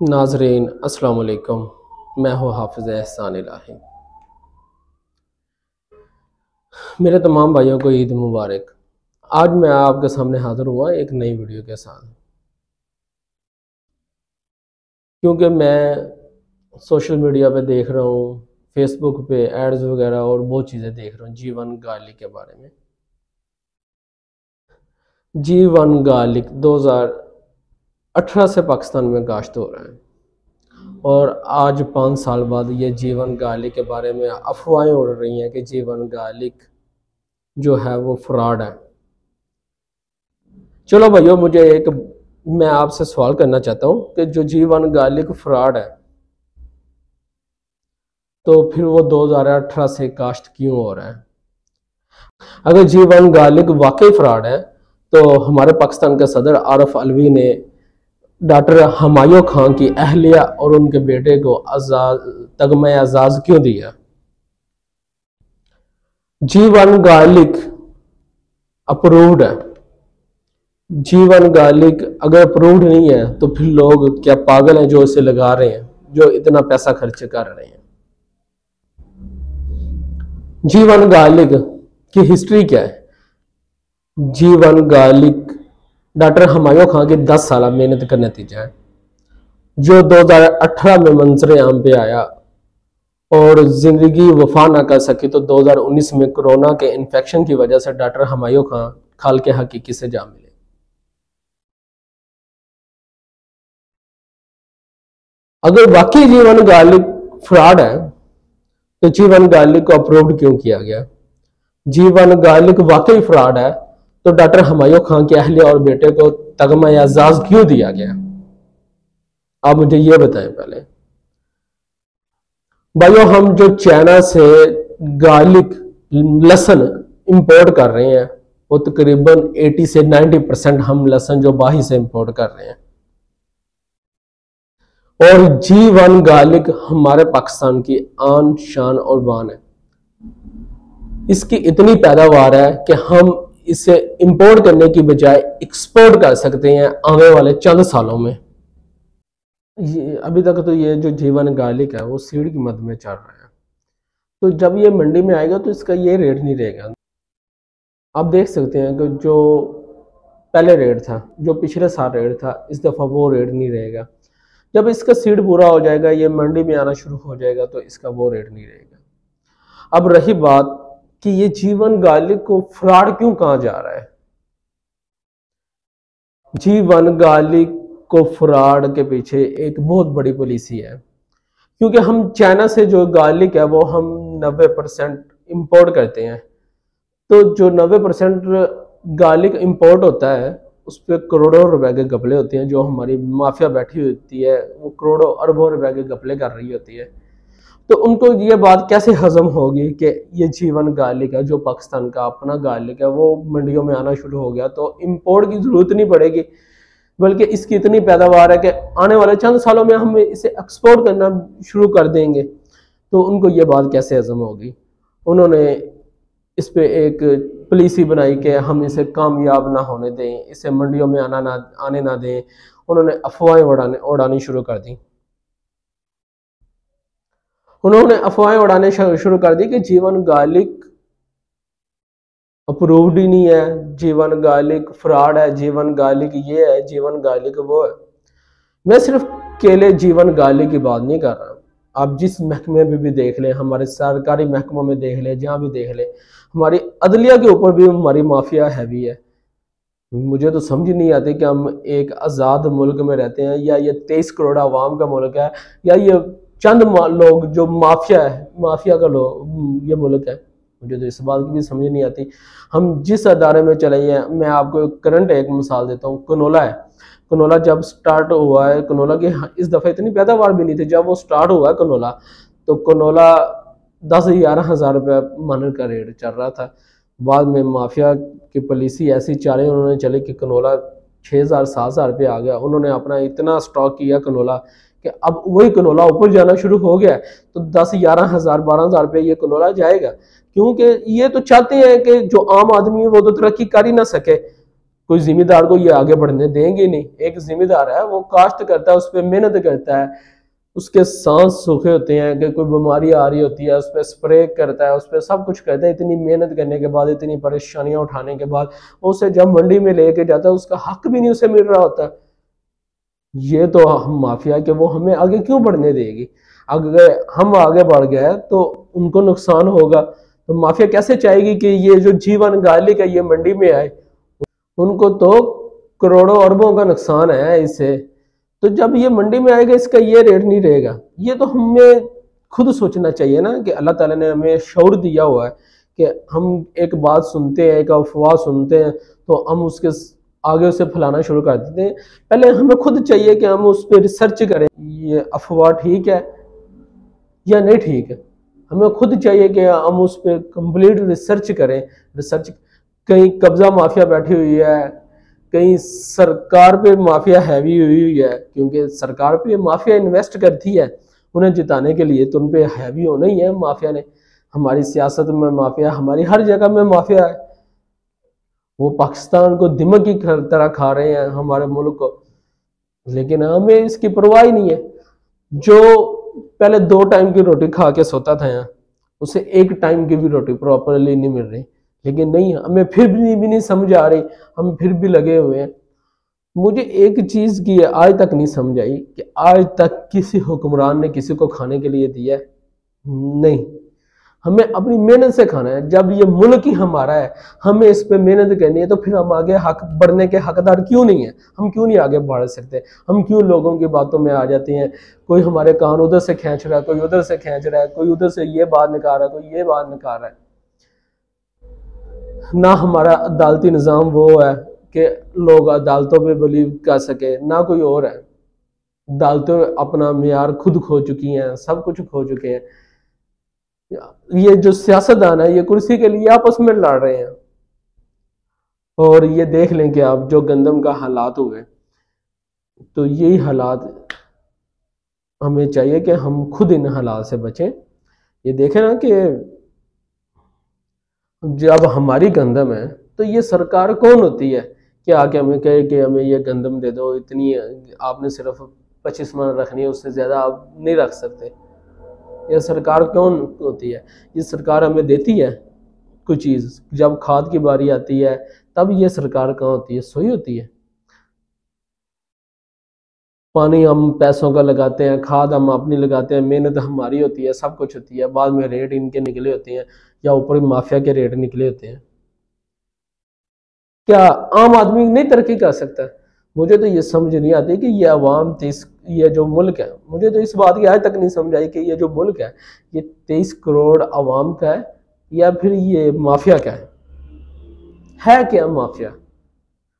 नाजरीन अस्सलाम वालेकुम। मैं हूँ हाफिज़ एहसान इलाही। मेरे तमाम भाइयों को ईद मुबारक। आज मैं आपके सामने हाज़िर हुआ एक नई वीडियो के साथ, क्योंकि मैं सोशल मीडिया पे देख रहा हूँ, फेसबुक पे एड्स वगैरह और बहुत चीज़ें देख रहा हूँ जीवन गार्लिक के बारे में। जीवन गार्लिक 2018 से पाकिस्तान में काश्त हो रहा है और आज 5 साल बाद ये जीवन गार्लिक के बारे में अफवाहें उड़ रही हैं कि जीवन गार्लिक जो है वो फ्रॉड है। चलो भाइयों, मैं आपसे सवाल करना चाहता हूँ कि जो जीवन गार्लिक फ्रॉड है तो फिर वो 2018 से काश्त क्यों हो रहा है? अगर जीवन गार्लिक वाकई फ्रॉड है तो हमारे पाकिस्तान के सदर आरिफ अलवी ने डॉक्टर हुमायूं खान की अहलिया और उनके बेटे को तगमा एजाज क्यों दिया? जीवन गार्लिक अप्रूव्ड है। जीवन गार्लिक अगर अप्रूव्ड नहीं है तो फिर लोग क्या पागल हैं जो इसे लगा रहे हैं, जो इतना पैसा खर्च कर रहे हैं? जीवन गार्लिक की हिस्ट्री क्या है? जीवन गार्लिक डॉक्टर हुमायूं खान की 10 साल मेहनत का नतीजा है, जो 2018 में मंजर आम पे आया और जिंदगी वफा ना कर सकी तो 2019 में कोरोना के इन्फेक्शन की वजह से डॉक्टर हुमायूं खान खाल के हकीकी से जा मिले। अगर वाकई जीवन गार्लिक फ्रॉड है तो जीवन गार्लिक को अप्रूव्ड क्यों किया गया? जीवन गार्लिक वाकई फ्रॉड है तो डॉक्टर हुमायूं खान के अहलिया और बेटे को तगमा एजाज क्यों दिया गया? आप मुझे ये बताएं पहले। भाइयों, हम जो चाइना से गार्लिक लहसुन इंपोर्ट कर रहे हैं वो तकरीबन 80 से 90% हम लहसुन जो बाहर से इंपोर्ट कर रहे हैं, और जीवन गार्लिक हमारे पाकिस्तान की आन शान और बान है। इसकी इतनी पैदावार है कि हम इसे इंपोर्ट करने की बजाय एक्सपोर्ट कर सकते हैं आने वाले चंद सालों में। अभी तक तो ये जो जीवन गार्लिक है वो सीड की मद में चल रहा है, तो जब ये मंडी में आएगा तो इसका ये रेट नहीं रहेगा। आप देख सकते हैं कि जो पहले रेट था, जो पिछले साल रेट था, इस दफ़ा वो रेट नहीं रहेगा। जब इसका सीड पूरा हो जाएगा, ये मंडी में आना शुरू हो जाएगा, तो इसका वो रेट नहीं रहेगा। अब रही बात कि ये जीवन गार्लिक को फ्रॉड क्यों कहा जा रहा है? जीवन गार्लिक को फ्रॉड के पीछे एक बहुत बड़ी पॉलिसी है, क्योंकि हम चाइना से जो गार्लिक है वो हम 90% इंपोर्ट करते हैं। तो जो 90% गार्लिक इंपोर्ट होता है उस पर करोड़ों रुपए के घपले होते हैं। जो हमारी माफिया बैठी होती है वो करोड़ों अरबों रुपए के घपले कर रही होती है। तो उनको ये बात कैसे हजम होगी कि ये जीवन गार्लिक है, जो पाकिस्तान का अपना गार्लिक है, वो मंडियों में आना शुरू हो गया तो इंपोर्ट की जरूरत नहीं पड़ेगी, बल्कि इसकी इतनी पैदावार है कि आने वाले चंद सालों में हम इसे एक्सपोर्ट करना शुरू कर देंगे। तो उनको ये बात कैसे हजम होगी? उन्होंने इस पे एक पॉलिसी बनाई कि हम इसे कामयाब ना होने दें, इसे मंडियों में आने ना दें। उन्होंने अफवाहें उड़ानी शुरू कर दी। उन्होंने अफवाहें उड़ाने शुरू कर दी कि जीवन गार्लिक अप्रूव्ड ही नहीं है, जीवन गार्लिक फ्रॉड है, जीवन गार्लिक ये है, जीवन गार्लिक वो है। मैं सिर्फ केले जीवन गार्लिक की बात नहीं कर रहा। आप जिस महकमे में भी देख लें, हमारे सरकारी महकमों में देख लें, जहाँ भी देख लें, हमारी अदलिया के ऊपर भी हमारी माफिया हैवी है। मुझे तो समझ नहीं आती कि हम एक आज़ाद मुल्क में रहते हैं, या ये 23 करोड़ आवाम का मुल्क है, या ये चंद लोग जो माफिया का लोग ये मुल्क है। मुझे तो इस बात की भी समझ नहीं आती। हम जिस अदारे में चले हैं, मैं आपको करंट एक मिसाल देता हूँ। कनोला है, कनोला जब स्टार्ट हुआ है, कनोला की इस दफ़ा इतनी पैदावार भी नहीं थी। जब वो स्टार्ट हुआ कनोला, तो कनोला 10-11 हज़ार रुपये मन का रेट चल रहा था। बाद में माफिया की पॉलिसी ऐसी चालें उन्होंने चली कि कनोला 6,000-7,000 रुपये आ गया। उन्होंने अपना इतना स्टॉक किया कनोला कि अब वही कनोला ऊपर जाना शुरू हो गया। तो 10-11 हज़ार 12,000 रुपये ये कनोला जाएगा, क्योंकि ये तो चाहते हैं कि जो आम आदमी है वो तो तरक्की कर ही ना सके। कोई जिम्मेदार को ये आगे बढ़ने देंगे नहीं। एक जिम्मेदार है, वो काश्त करता है, उस पर मेहनत करता है, उसके सांस सूखे होते हैं कि कोई बीमारी आ रही होती है, उस पर स्प्रे करता है, उस पर सब कुछ करता है। इतनी मेहनत करने के बाद, इतनी परेशानियां उठाने के बाद उसे जब मंडी में लेके जाता है, उसका हक भी नहीं उसे मिल रहा होता। ये तो हम माफिया के वो हमें आगे क्यों बढ़ने देगी? अगर हम आगे बढ़ गए तो उनको नुकसान होगा। तो माफिया कैसे चाहेगी कि ये जो जीवन गालिक है ये मंडी में आए? उनको तो करोड़ों अरबों का नुकसान है इससे। तो जब ये मंडी में आएगा इसका ये रेट नहीं रहेगा। ये तो हमें खुद सोचना चाहिए ना कि अल्लाह ताला ने हमें शऊर दिया हुआ है कि हम एक बात सुनते हैं, एक अफवाह सुनते हैं, तो हम उसके आगे उसे फैलाना शुरू कर देते हैं। पहले हमें खुद चाहिए कि हम उस पर रिसर्च करें, ये अफवाह ठीक है या नहीं ठीक है। हमें खुद चाहिए कि हम उस पर कंप्लीट रिसर्च करें। रिसर्च, कहीं कब्जा माफिया बैठी हुई है, कहीं सरकार पे माफिया हैवी हुई है, क्योंकि सरकार पे माफिया इन्वेस्ट करती है उन्हें जिताने के लिए, तो उन पे हैवी होना ही है माफिया ने। हमारी सियासत में माफिया, हमारी हर जगह में माफिया है। वो पाकिस्तान को दिमक की तरह खा रहे हैं हमारे मुल्क को, लेकिन हमें इसकी परवाह ही नहीं है। जो पहले 2 टाइम की रोटी खा के सोता था यहाँ, उसे 1 टाइम की भी रोटी प्रॉपरली नहीं मिल रही। लेकिन नहीं, हमें फिर भी नहीं समझ आ रही, हम फिर भी लगे हुए हैं। मुझे एक चीज की आज तक नहीं समझ आई कि आज तक किसी हुक्मरान ने किसी को खाने के लिए दिया है? नहीं, हमें अपनी मेहनत से खाना है। जब ये मुल्क ही हमारा है, हमें इस पे मेहनत करनी है, तो फिर हम आगे हक बढ़ने के हकदार क्यों नहीं है? हम क्यों नहीं आगे बढ़ सकते? हम क्यों लोगों की बातों में आ जाते हैं? कोई हमारे कान उधर से खींच रहा है, कोई उधर से खींच रहा है, कोई उधर से ये बात निकाल रहा है, कोई ये बात निकाल रहा है। ना हमारा अदालती निज़ाम वो है कि लोग अदालतों पे बिलीव कर सके, ना कोई और है। अदालतें अपना मेयार खुद खो चुकी हैं, सब कुछ खो चुके हैं। ये जो सियासतदान है ये कुर्सी के लिए आपस में लड़ रहे हैं। और ये देख लें कि अब जो गंदम का हालात हुए, तो यही हालात हमें चाहिए कि हम खुद इन हालात से बचें। ये देखें ना कि जब हमारी गंदम है तो ये सरकार कौन होती है कि आके हमें कहे कि हमें ये गंदम दे दो, इतनी आपने सिर्फ 25 मन रखनी है, उससे ज़्यादा आप नहीं रख सकते। ये सरकार कौन होती है? ये सरकार हमें देती है कोई चीज़, जब खाद की बारी आती है तब ये सरकार कहाँ होती है? सोई होती है। पानी हम पैसों का लगाते हैं, खाद हम अपनी लगाते हैं, मेहनत हमारी होती है, सब कुछ होती है। बाद में रेट इनके निकले होते हैं या ऊपर माफिया के रेट निकले होते हैं। क्या आम आदमी नहीं तरक्की कर सकता? मुझे तो ये समझ नहीं आती कि ये अवाम, ये जो मुल्क है, मुझे तो इस बात की आज तक नहीं समझ आई कि ये जो मुल्क है ये 23 करोड़ अवाम का है या फिर ये माफिया का है क्या माफिया?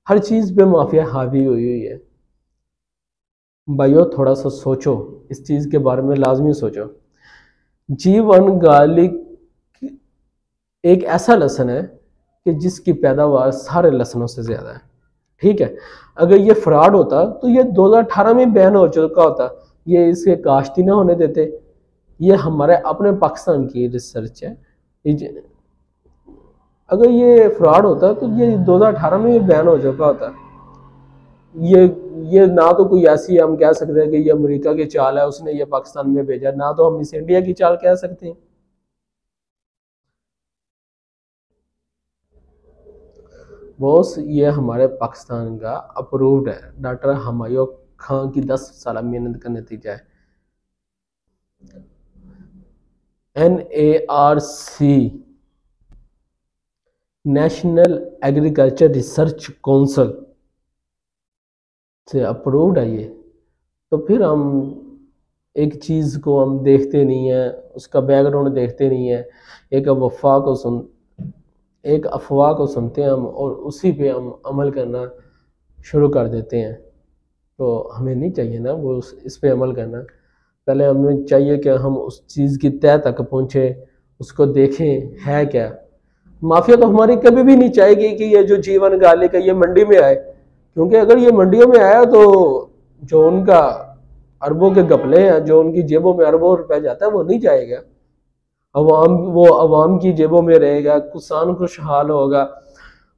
हर चीज पे माफिया हावी हुई है। भाइयों थोड़ा सा सोचो, इस चीज के बारे में लाजमी सोचो। जीवन गालिक एक ऐसा लसन है कि जिसकी पैदावार सारे लसनों से ज्यादा है। ठीक है, अगर ये फ्रॉड होता तो ये 2018 में बैन हो चुका होता, ये इसके काश्त ही ना होने देते। ये हमारे अपने पाकिस्तान की रिसर्च है। अगर ये फ्रॉड होता तो ये 2018 में ये बैन हो चुका होता। ये ना तो कोई ऐसी हम कह सकते हैं कि ये अमेरिका की चाल है, उसने ये पाकिस्तान में भेजा, ना तो हम इसे इंडिया की चाल कह सकते हैं। बॉस ये हमारे पाकिस्तान का अप्रूव्ड है, डॉक्टर हुमायूं खान की 10 साल मेहनत का नतीजा है। NARC national agriculture research council से अप्रूव्ड है ये। तो फिर हम एक चीज़ को हम देखते नहीं है, उसका बैकग्राउंड देखते नहीं है, एक अफवाह को सुनते हैं हम और उसी पे हम अमल करना शुरू कर देते हैं। तो हमें नहीं चाहिए ना वो इस पे अमल करना। पहले हमें चाहिए कि हम उस चीज़ की तह तक पहुँचे, उसको देखें है क्या। माफिया तो हमारी कभी भी नहीं चाहेगी कि ये जो जीवन गालिक है ये मंडी में आए, क्योंकि अगर ये मंडियों में आया तो जो उनका अरबों के गपले हैं, जो उनकी जेबों में अरबों रुपया जाता है वो नहीं जाएगा। वो अवाम की जेबों में रहेगा, किसान खुशहाल होगा,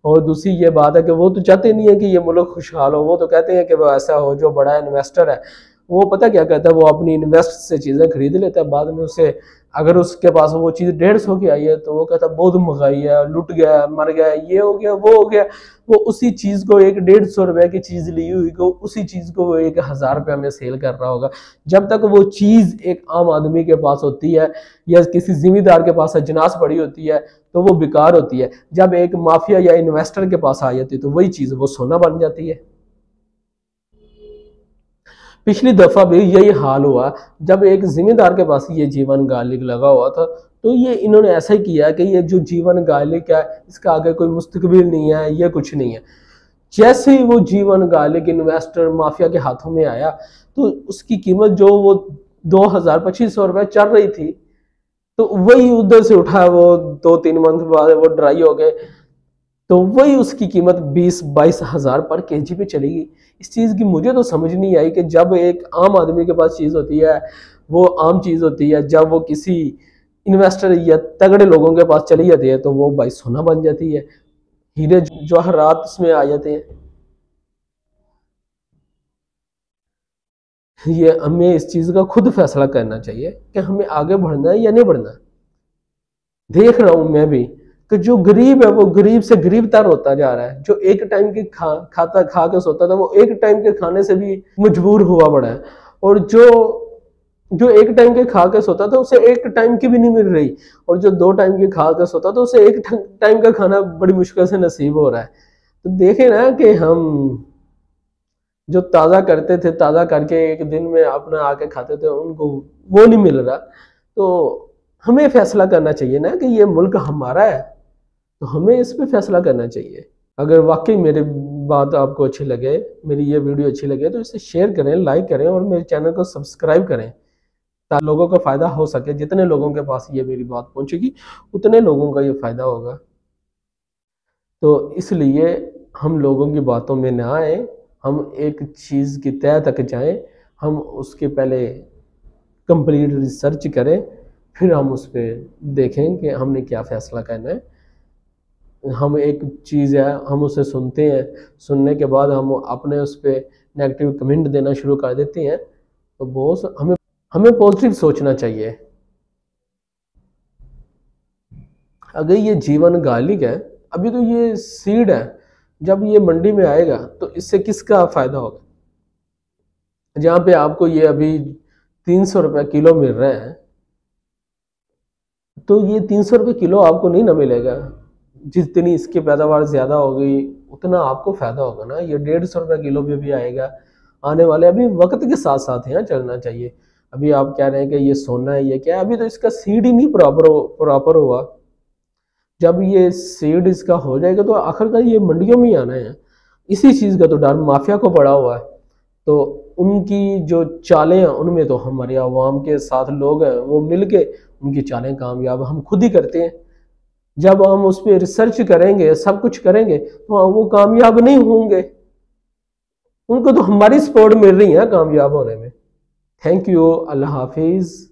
और दूसरी ये बात है कि वो तो चाहते नहीं है कि ये मुल्क खुशहाल हो, वो तो कहते हैं कि वो ऐसा हो, जो बड़ा इन्वेस्टर है वो पता क्या कहता है, वो अपनी इन्वेस्ट से चीज़ें खरीद लेता है, बाद में उसे अगर उसके पास वो चीज़ 150 की आई है तो वो कहता है बहुत महंगाई है, लुट गया, मर गया, ये हो गया, वो हो गया। वो उसी चीज़ को, एक 150 रुपए की चीज़ ली हुई को, उसी चीज़ को वो 1000 रुपये में सेल कर रहा होगा। जब तक वो चीज़ एक आम आदमी के पास होती है या किसी जिम्मेदार के पास अजनास पड़ी होती है तो वो बेकार होती है। जब एक माफिया या इन्वेस्टर के पास आ जाती है तो वही चीज़ वो सोना बन जाती है। पिछली दफा भी यही हाल हुआ, जब एक जिम्मेदार के पास ये जीवन गालिक लगा हुआ था तो ये इन्होंने ऐसा ही किया कि ये जो जीवन गालिक है इसका आगे कोई मुस्तकबिल नहीं है, ये कुछ नहीं है। जैसे ही वो जीवन गालिक इन्वेस्टर माफिया के हाथों में आया तो उसकी कीमत जो वो 2000-2500 रुपए चल रही थी तो वही उधर से उठा, वो 2-3 मंथ बाद वो ड्राई हो गए तो वही उसकी कीमत 20-22 हज़ार पर केजी पे चलेगी। इस चीज़ की मुझे तो समझ नहीं आई कि जब एक आम आदमी के पास चीज़ होती है वो आम चीज़ होती है, जब वो किसी इन्वेस्टर या तगड़े लोगों के पास चली जाती है तो वो भाई सोना बन जाती है, हीरे जवाहरात उसमें आ जाते हैं। ये हमें इस चीज़ का खुद फैसला करना चाहिए कि हमें आगे बढ़ना है या नहीं बढ़ना। देख रहा हूँ मैं भी कि जो गरीब है वो गरीब से गरीब तर होता जा रहा है। जो एक टाइम की खा के सोता था वो एक टाइम के खाने से भी मजबूर हुआ पड़ा है, और जो जो एक टाइम के खा के सोता था उसे एक टाइम की भी नहीं मिल रही, और जो 2 टाइम के खा के सोता था उसे एक टाइम का खाना बड़ी मुश्किल से नसीब हो रहा है। तो देखे ना कि हम जो ताज़ा करते थे, ताज़ा करके एक दिन में अपना आके खाते थे, उनको वो नहीं मिल रहा। तो हमें फैसला करना चाहिए ना कि ये मुल्क हमारा है, तो हमें इस पे फैसला करना चाहिए। अगर वाकई मेरी बात आपको अच्छी लगे, मेरी ये वीडियो अच्छी लगे तो इसे शेयर करें, लाइक करें और मेरे चैनल को सब्सक्राइब करें ताकि लोगों को फ़ायदा हो सके। जितने लोगों के पास ये मेरी बात पहुंचेगी उतने लोगों का ये फ़ायदा होगा। तो इसलिए हम लोगों की बातों में ना आए, हम एक चीज़ की तह तक जाएं, हम उसके पहले कंप्लीट रिसर्च करें, फिर हम उस पर देखें कि हमने क्या फ़ैसला करना है। हम एक चीज़ है, हम उसे सुनते हैं, सुनने के बाद हम अपने उस पर नेगेटिव कमेंट देना शुरू कर देते हैं, तो बहुत हमें पॉजिटिव सोचना चाहिए। अगर ये जीवन गालिक है, अभी तो ये सीड है, जब ये मंडी में आएगा तो इससे किसका फ़ायदा होगा। जहाँ पे आपको ये अभी 300 रुपये किलो मिल रहा है तो ये 300 रुपये किलो आपको नहीं ना मिलेगा। जितनी इसकी पैदावार ज़्यादा होगी उतना आपको फ़ायदा होगा ना। ये 150 रुपये किलो भी आएगा आने वाले। अभी वक्त के साथ साथ यहाँ चलना चाहिए। अभी आप कह रहे हैं कि ये सोना है, ये क्या है, अभी तो इसका सीड ही नहीं प्रॉपर हुआ। जब ये सीड इसका हो जाएगा तो आखिरकार ये मंडियों में ही आना है। इसी चीज़ का तो डर माफिया को पड़ा हुआ है। तो उनकी जो चालें हैं उनमें तो हमारे आवाम के साथ लोग हैं वो मिल के उनकी चालें कामयाब हम खुद ही करते हैं। जब हम उस पर रिसर्च करेंगे, सब कुछ करेंगे तो वो कामयाब नहीं होंगे। उनको तो हमारी सपोर्ट मिल रही है कामयाब होने में। Thank you. अल्लाह हाफिज़।